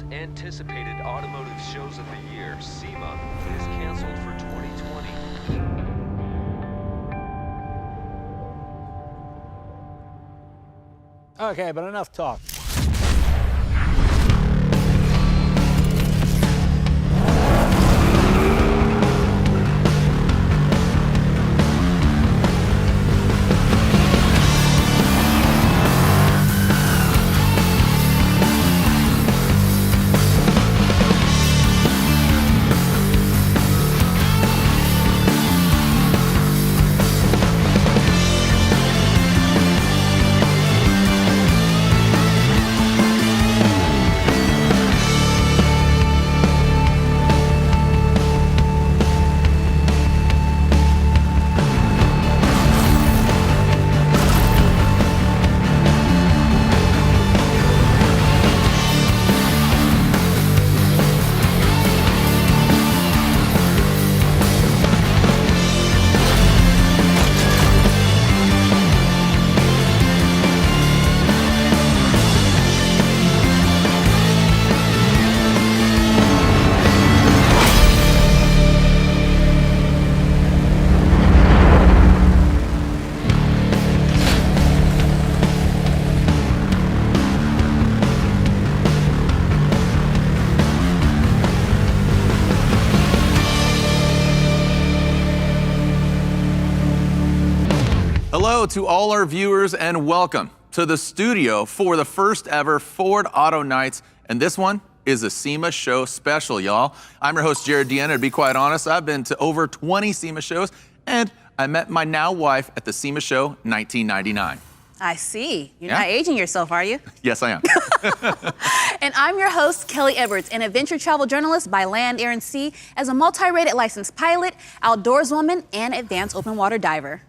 most anticipated automotive shows of the year, SEMA, is canceled for 2020. Okay, but enough talk. Hello to all our viewers and welcome to the studio for the first ever Ford Auto Nights. And this one is a SEMA show special, y'all. I'm your host, Jared Deanna. To be quite honest, I've been to over 20 SEMA shows, and I met my now wife at the SEMA show 1999. I see. You're not aging yourself, are you? Yes, I am. And I'm your host, Kelly Edwards, an adventure travel journalist by land, air, and sea, as a multi-rated licensed pilot, outdoorswoman, and advanced open water diver.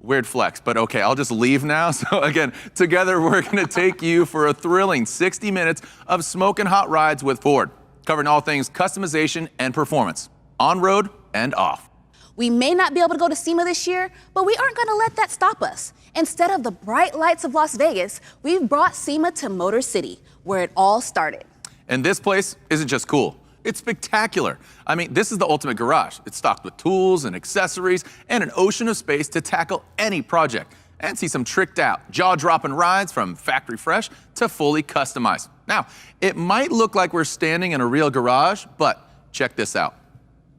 Weird flex, but okay, I'll just leave now. So again, together we're gonna take you for a thrilling 60 minutes of smoking hot rides with Ford, covering all things customization and performance, on-road and off. We may not be able to go to SEMA this year, but we aren't gonna let that stop us. Instead of the bright lights of Las Vegas, we've brought SEMA to Motor City, where it all started. And this place isn't just cool. It's spectacular. I mean, this is the ultimate garage. It's stocked with tools and accessories and an ocean of space to tackle any project and see some tricked out, jaw-dropping rides from factory fresh to fully customized. Now, it might look like we're standing in a real garage, but check this out.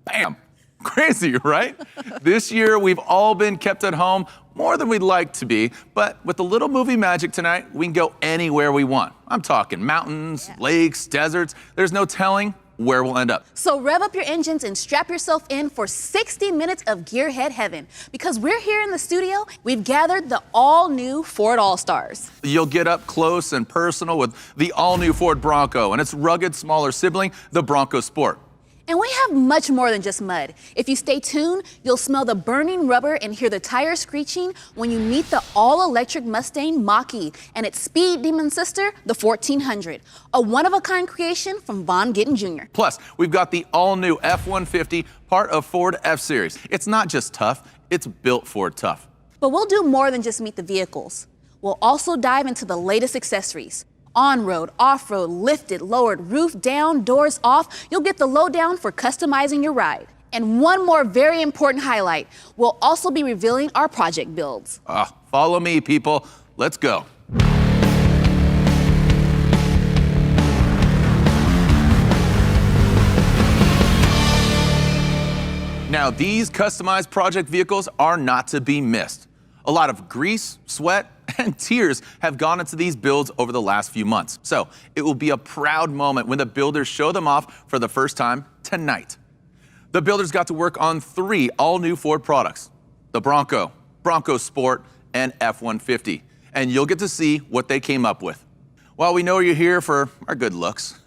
Bam! Crazy, right? This year, we've all been kept at home more than we'd like to be, but with a little movie magic tonight, we can go anywhere we want. I'm talking mountains, lakes, deserts. There's no telling where we'll end up. So rev up your engines and strap yourself in for 60 minutes of gearhead heaven, because we're here in the studio. We've gathered the all-new Ford All-Stars. You'll get up close and personal with the all-new Ford Bronco and its rugged, smaller sibling, the Bronco Sport. And we have much more than just mud. If you stay tuned, you'll smell the burning rubber and hear the tires screeching when you meet the all-electric Mustang Mach-E and its speed demon sister, the 1400, a one-of-a-kind creation from Von Gittin Jr. Plus, we've got the all-new F-150, part of Ford F-Series. It's not just tough, it's built Ford tough. But we'll do more than just meet the vehicles. We'll also dive into the latest accessories. On-road, off-road, lifted, lowered, roof down, doors off. You'll get the lowdown for customizing your ride. And one more very important highlight, we'll also be revealing our project builds. Follow me, people. Let's go. Now, these customized project vehicles are not to be missed. A lot of grease, sweat, and tears have gone into these builds over the last few months. So it will be a proud moment when the builders show them off for the first time tonight. The builders got to work on 3 all-new Ford products: the Bronco, Bronco Sport, and F-150. And you'll get to see what they came up with. While we know you're here for our good looks,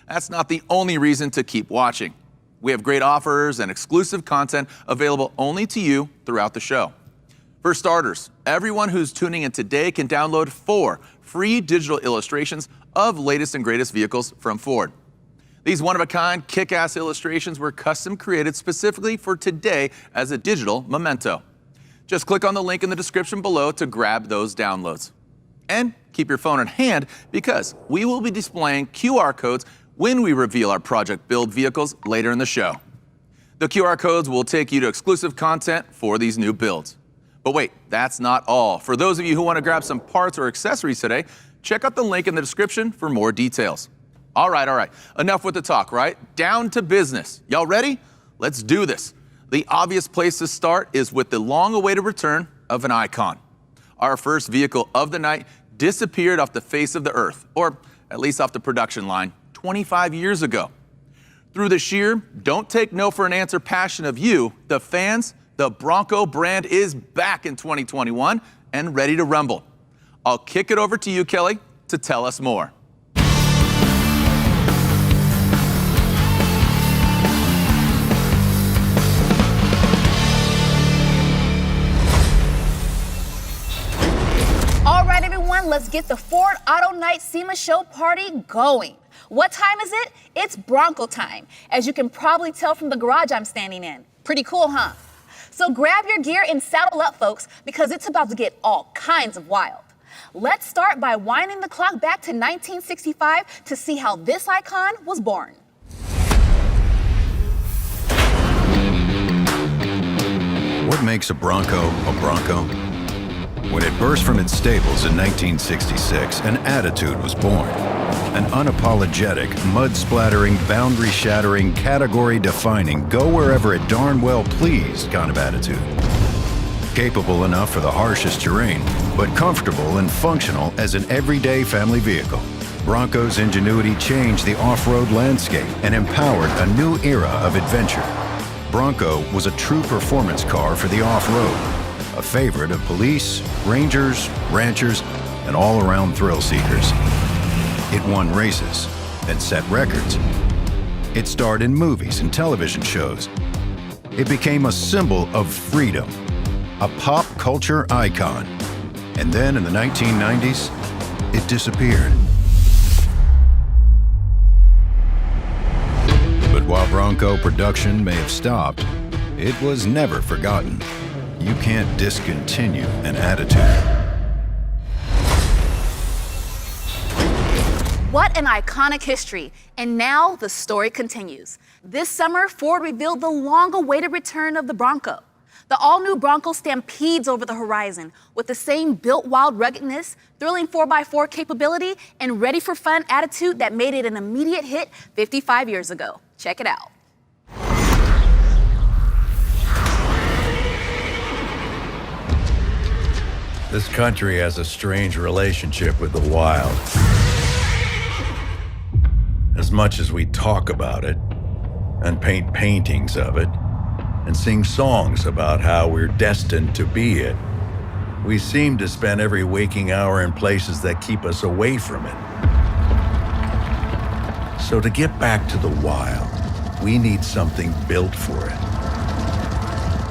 that's not the only reason to keep watching. We have great offers and exclusive content available only to you throughout the show. For starters, everyone who's tuning in today can download 4 free digital illustrations of latest and greatest vehicles from Ford. These one-of-a-kind, kick-ass illustrations were custom created specifically for today as a digital memento. Just click on the link in the description below to grab those downloads. And keep your phone in hand, because we will be displaying QR codes when we reveal our Project Build vehicles later in the show. The QR codes will take you to exclusive content for these new builds. But wait, that's not all. For those of you who want to grab some parts or accessories today, check out the link in the description for more details. All right. Enough with the talk, right? Down to business. Y'all ready? Let's do this. The obvious place to start is with the long-awaited return of an icon. Our first vehicle of the night disappeared off the face of the earth, or at least off the production line, 25 years ago. Through the sheer don't take no for an answer passion of you, the fans, the Bronco brand is back in 2021 and ready to rumble. I'll kick it over to you, Kelly, to tell us more. All right, everyone, let's get the Ford Auto Night SEMA Show party going. What time is it? It's Bronco time, as you can probably tell from the garage I'm standing in. Pretty cool, huh? So grab your gear and saddle up, folks, because it's about to get all kinds of wild. Let's start by winding the clock back to 1965 to see how this icon was born. What makes a Bronco a Bronco? When it burst from its stables in 1966, an attitude was born. An unapologetic, mud-splattering, boundary-shattering, category-defining, go-wherever-it darn well pleased kind of attitude. Capable enough for the harshest terrain, but comfortable and functional as an everyday family vehicle. Bronco's ingenuity changed the off-road landscape and empowered a new era of adventure. Bronco was a true performance car for the off-road, a favorite of police, rangers, ranchers, and all-around thrill-seekers. It won races and set records. It starred in movies and television shows. It became a symbol of freedom, a pop culture icon. And then in the 1990s, it disappeared. But while Bronco production may have stopped, it was never forgotten. You can't discontinue an attitude. What an iconic history. And now the story continues. This summer, Ford revealed the long-awaited return of the Bronco. The all-new Bronco stampedes over the horizon with the same built wild ruggedness, thrilling 4x4 capability, and ready-for-fun attitude that made it an immediate hit 55 years ago. Check it out. This country has a strange relationship with the wild. As much as we talk about it, and paint paintings of it, and sing songs about how we're destined to be it, we seem to spend every waking hour in places that keep us away from it. So to get back to the wild, we need something built for it.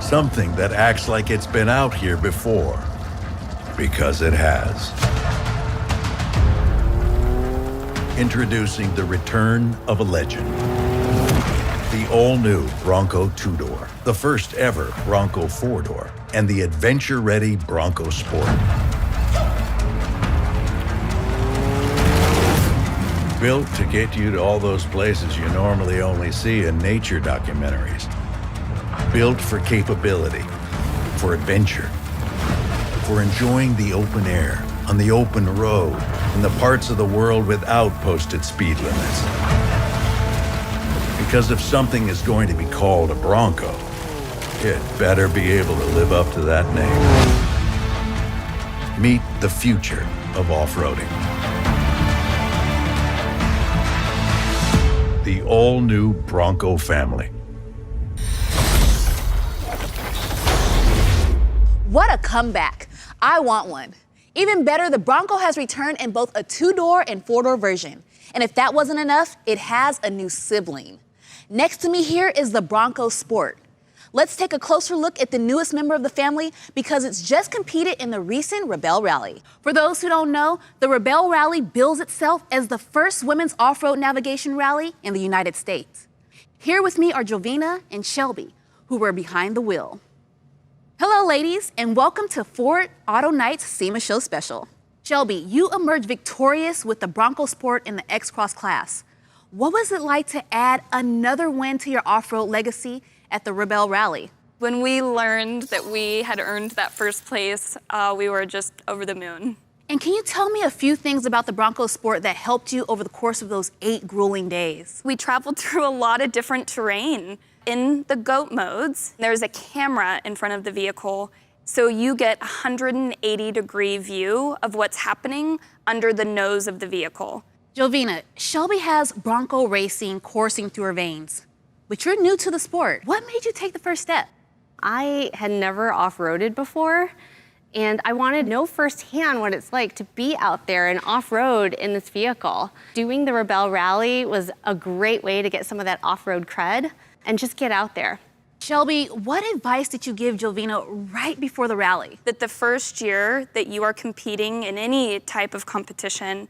Something that acts like it's been out here before, because it has. Introducing the return of a legend. The all-new Bronco two-door, the first ever Bronco four-door, and the adventure-ready Bronco Sport. Built to get you to all those places you normally only see in nature documentaries. Built for capability, for adventure, for enjoying the open air, on the open road, in the parts of the world without posted speed limits. Because if something is going to be called a Bronco, it better be able to live up to that name. Meet the future of off-roading. The all-new Bronco family. What a comeback. I want one. Even better, the Bronco has returned in both a two-door and four-door version. And if that wasn't enough, it has a new sibling. Next to me here is the Bronco Sport. Let's take a closer look at the newest member of the family because it's just competed in the recent Rebelle Rally. For those who don't know, the Rebelle Rally bills itself as the first women's off-road navigation rally in the United States. Here with me are Jovina and Shelby, who were behind the wheel. Hello, ladies, and welcome to Ford Auto Night's SEMA Show Special. Shelby, you emerged victorious with the Bronco Sport in the X-Cross class. What was it like to add another win to your off-road legacy at the Rebel Rally? When we learned that we had earned that first place, we were just over the moon. And can you tell me a few things about the Bronco sport that helped you over the course of those 8 grueling days? We traveled through a lot of different terrain. In the GOAT modes, there's a camera in front of the vehicle, so you get a 180-degree view of what's happening under the nose of the vehicle. Jovina, Shelby has Bronco racing coursing through her veins, but you're new to the sport. What made you take the first step? I had never off-roaded before, and I wanted to know firsthand what it's like to be out there and off-road in this vehicle. Doing the Rebel Rally was a great way to get some of that off-road cred and just get out there. Shelby, what advice did you give Jovina right before the rally? That the first year that you are competing in any type of competition,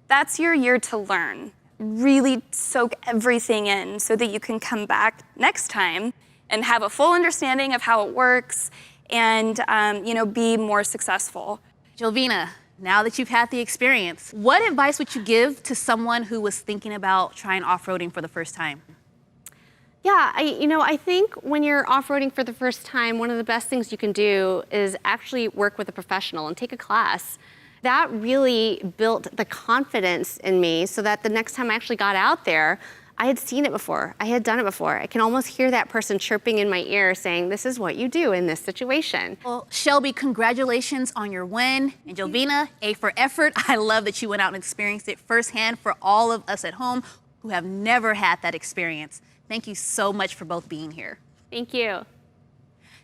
that's your year to learn. Really soak everything in so that you can come back next time and have a full understanding of how it works and be more successful. Jovina, now that you've had the experience, what advice would you give to someone who was thinking about trying off-roading for the first time? Yeah, I think when you're off-roading for the first time, one of the best things you can do is actually work with a professional and take a class. That really built the confidence in me so that the next time I actually got out there, I had seen it before. I had done it before. I can almost hear that person chirping in my ear saying, this is what you do in this situation. Well, Shelby, congratulations on your win. And Jovina, A for effort. I love that you went out and experienced it firsthand for all of us at home who have never had that experience. Thank you so much for both being here. Thank you.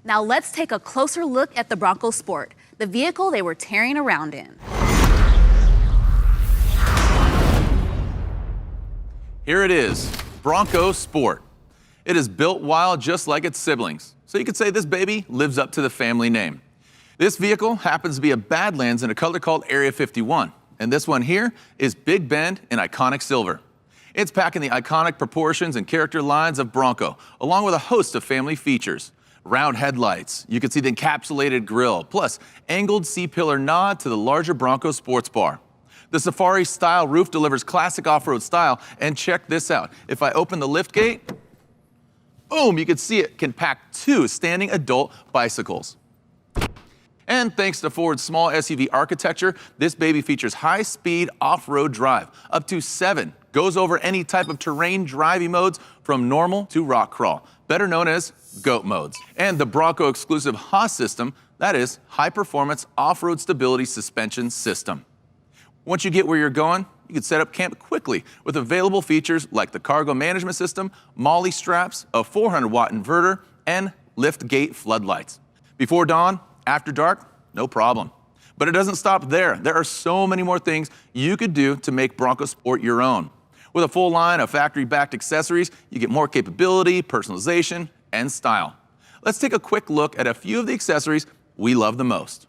Now let's take a closer look at the Bronco Sport, the vehicle they were tearing around in. Here it is, Bronco Sport. It is built wild just like its siblings, so you could say this baby lives up to the family name. This vehicle happens to be a Badlands in a color called Area 51, and this one here is Big Bend in iconic silver. It's packing the iconic proportions and character lines of Bronco, along with a host of family features. Round headlights, you can see the encapsulated grille, plus angled C-pillar nod to the larger Bronco sports bar. The Safari-style roof delivers classic off-road style, and check this out. If I open the lift gate, boom, you can see it can pack 2 standing adult bicycles. And thanks to Ford's small SUV architecture, this baby features high-speed off-road drive, up to 7, goes over any type of terrain driving modes from normal to rock crawl, better known as GOAT modes. And the Bronco exclusive HOS system, that is high-performance off-road stability suspension system. Once you get where you're going, you can set up camp quickly with available features like the cargo management system, MOLLE straps, a 400-watt inverter, and lift gate floodlights. Before dawn, after dark, no problem. But it doesn't stop there. There are so many more things you could do to make Bronco Sport your own. With a full line of factory-backed accessories, you get more capability, personalization, and style. Let's take a quick look at a few of the accessories we love the most.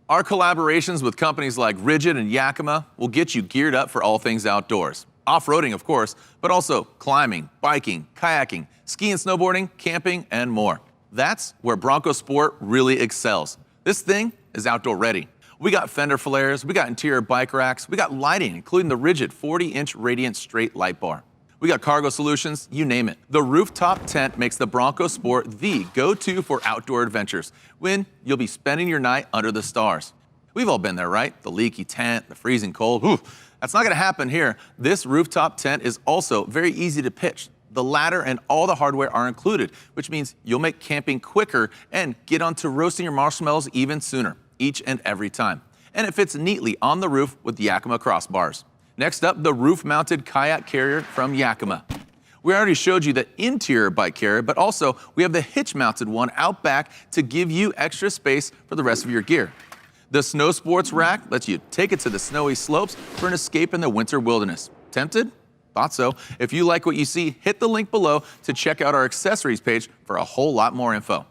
Our collaborations with companies like Rigid and Yakima will get you geared up for all things outdoors. Off-roading, of course, but also climbing, biking, kayaking, ski and snowboarding, camping, and more. That's where Bronco Sport really excels. This thing is outdoor ready. We got fender flares, we got interior bike racks, we got lighting, including the Rigid 40-inch radiant straight light bar. We got cargo solutions, you name it. The rooftop tent makes the Bronco Sport the go-to for outdoor adventures when you'll be spending your night under the stars. We've all been there, right? The leaky tent, the freezing cold. Ooh, that's not gonna happen here. This rooftop tent is also very easy to pitch. The ladder and all the hardware are included, which means you'll make camping quicker and get onto roasting your marshmallows even sooner, each and every time. And it fits neatly on the roof with Yakima crossbars. Next up, the roof-mounted kayak carrier from Yakima. We already showed you the interior bike carrier, but also we have the hitch-mounted one out back to give you extra space for the rest of your gear. The Snow Sports rack lets you take it to the snowy slopes for an escape in the winter wilderness. Tempted? Thought so. If you like what you see, hit the link below to check out our accessories page for a whole lot more info.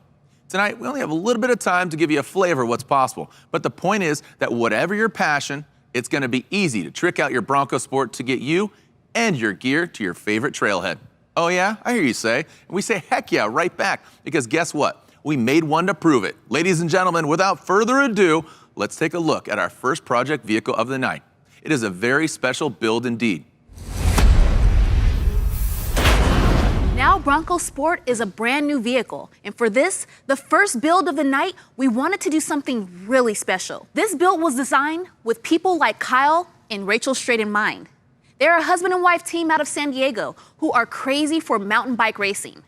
Tonight, we only have a little bit of time to give you a flavor of what's possible, but the point is that whatever your passion, it's gonna be easy to trick out your Bronco Sport to get you and your gear to your favorite trailhead. Oh yeah, I hear you say, and we say heck yeah right back, because guess what? We made one to prove it. Ladies and gentlemen, without further ado, let's take a look at our first project vehicle of the night. It is a very special build indeed. Now Bronco Sport is a brand new vehicle, and for this, the first build of the night, we wanted to do something really special. This build was designed with people like Kyle and Rachel Strait in mind. They're a husband and wife team out of San Diego who are crazy for mountain bike racing.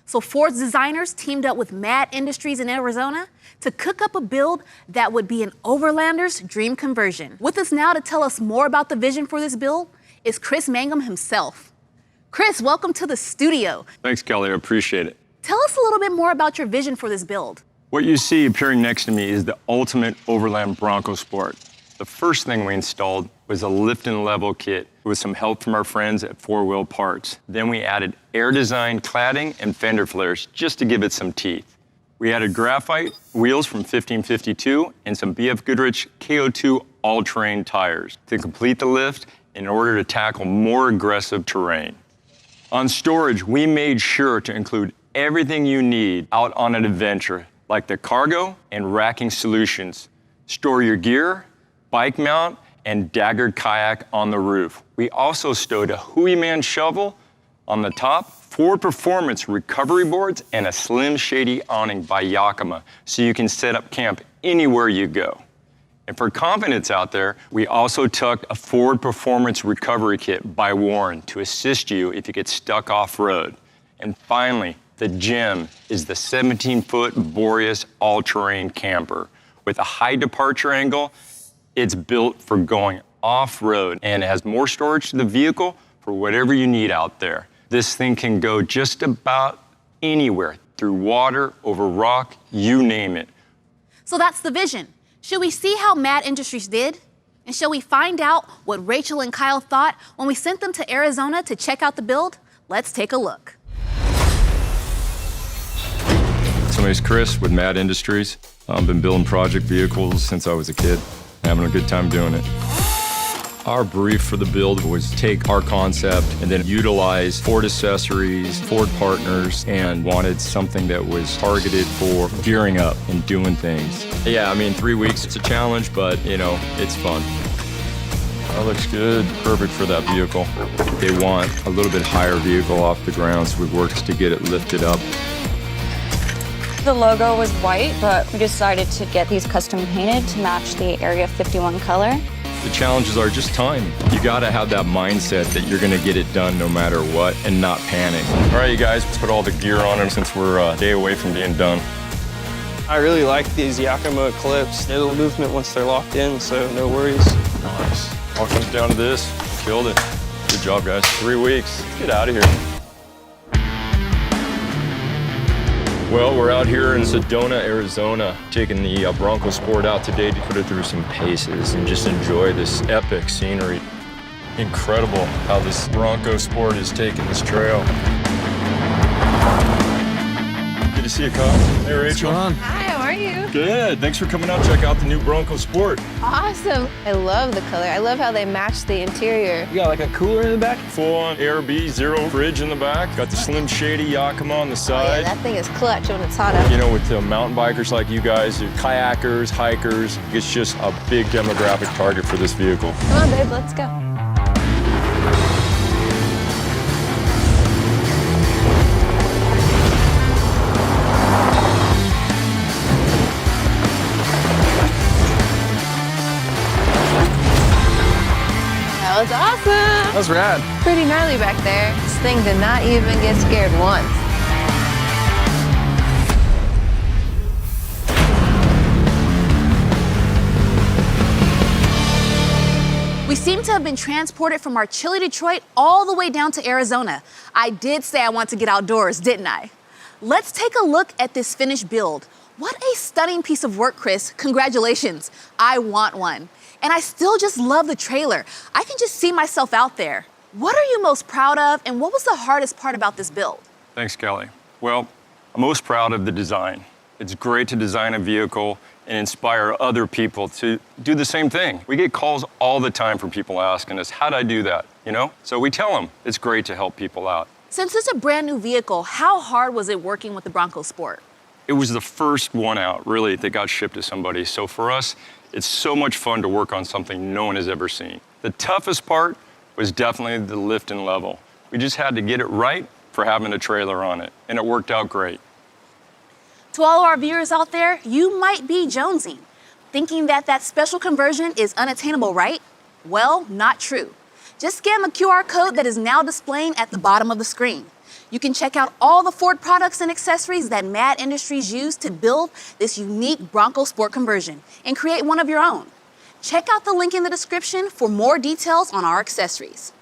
So Ford's designers teamed up with Mad Industries in Arizona to cook up a build that would be an overlander's dream conversion. With us now to tell us more about the vision for this build is Chris Mangum himself. Chris, welcome to the studio. Thanks, Kelly. I appreciate it. Tell us a little bit more about your vision for this build. What you see appearing next to me is the ultimate overland Bronco Sport. The first thing we installed was a lift and level kit with some help from our friends at 4 Wheel Parts. Then we added air design cladding and fender flares just to give it some teeth. We added graphite wheels from 1552 and some BF Goodrich KO2 all-terrain tires to complete the lift in order to tackle more aggressive terrain. On storage, we made sure to include everything you need out on an adventure, like the cargo and racking solutions. Store your gear, bike mount, and daggered kayak on the roof. We also stowed a Hooyman shovel on the top, Ford Performance recovery boards, and a Slim Shady awning by Yakima, so you can set up camp anywhere you go. And for confidence out there, we also tucked a Ford Performance recovery kit by Warren to assist you if you get stuck off-road. And finally, the gem is the 17-foot Boreas all-terrain camper. With a high departure angle, it's built for going off-road and has more storage to the vehicle for whatever you need out there. This thing can go just about anywhere, through water, over rock, you name it. So that's the vision. Should we see how Mad Industries did? And shall we find out what Rachel and Kyle thought when we sent them to Arizona to check out the build? Let's take a look. So my name's Chris with Mad Industries. I've been building project vehicles since I was a kid, having a good time doing it. Our brief for the build was take our concept and then utilize Ford accessories, Ford partners, and wanted something that was targeted for gearing up and doing things. Yeah, I mean, 3 weeks, it's a challenge, but you know, it's fun. That looks good, perfect for that vehicle. They want a little bit higher vehicle off the ground, so we worked to get it lifted up. The logo was white, but we decided to get these custom painted to match the Area 51 color. The challenges are just time. You gotta have that mindset that you're gonna get it done no matter what and not panic. All right, you guys, let's put all the gear on them since we're a day away from being done. I really like these Yakima clips. No movement once they're locked in, so no worries. Nice. All comes down to this. Killed it. Good job, guys. 3 weeks. Let's get out of here. Well, we're out here in Sedona, Arizona, taking the Bronco Sport out today to put it through some paces and just enjoy this epic scenery. Incredible how this Bronco Sport is taking this trail. Good to see you, Kyle. Hey, Rachel. What's going on? Hi, how are you? Good. Thanks for coming out. Check out the new Bronco Sport. Awesome. I love the color. I love how they match the interior. You got like a cooler in the back? Full-on Airb, zero fridge in the back. Got the Slim Shady Yakima on the Oh, side. yeah, that thing is clutch when it's hot out. You know, with the mountain bikers like you guys, kayakers, hikers, it's just a big demographic target for this vehicle. Come on, babe, let's go. That was awesome. That was rad. Pretty gnarly back there. This thing did not even get scared once. We seem to have been transported from our chilly Detroit all the way down to Arizona. I did say I want to get outdoors, didn't I? Let's take a look at this finished build. What a stunning piece of work, Chris. Congratulations. I want one. And I still just love the trailer. I can just see myself out there. What are you most proud of, and what was the hardest part about this build? Thanks, Kelly. Well, I'm most proud of the design. It's great to design a vehicle and inspire other people to do the same thing. We get calls all the time from people asking us, how'd I do that, you know? So we tell them it's great to help people out. Since it's a brand new vehicle, how hard was it working with the Bronco Sport? It was the first one out, really, that got shipped to somebody. So for us, it's so much fun to work on something no one has ever seen. The toughest part was definitely the lift and level. We just had to get it right for having a trailer on it, and it worked out great. To all our viewers out there, you might be jonesing, thinking that that special conversion is unattainable, right? Well, not true. Just scan the QR code that is now displaying at the bottom of the screen. You can check out all the Ford products and accessories that Mad Industries used to build this unique Bronco Sport conversion and create one of your own. Check out the link in the description for more details on our accessories.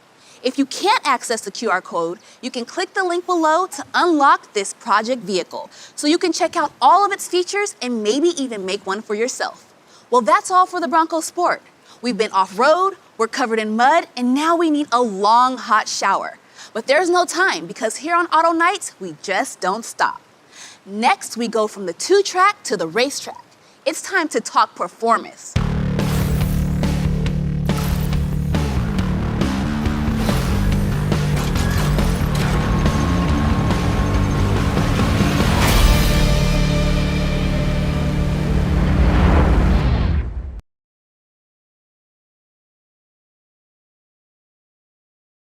If you can't access the QR code, you can click the link below to unlock this project vehicle so you can check out all of its features and maybe even make one for yourself. Well, that's all for the Bronco Sport. We've been off-road, we're covered in mud, and now we need a long, hot shower. But there's no time because here on Auto Nights, we just don't stop. Next, we go from the 2-track to the racetrack. It's time to talk performance.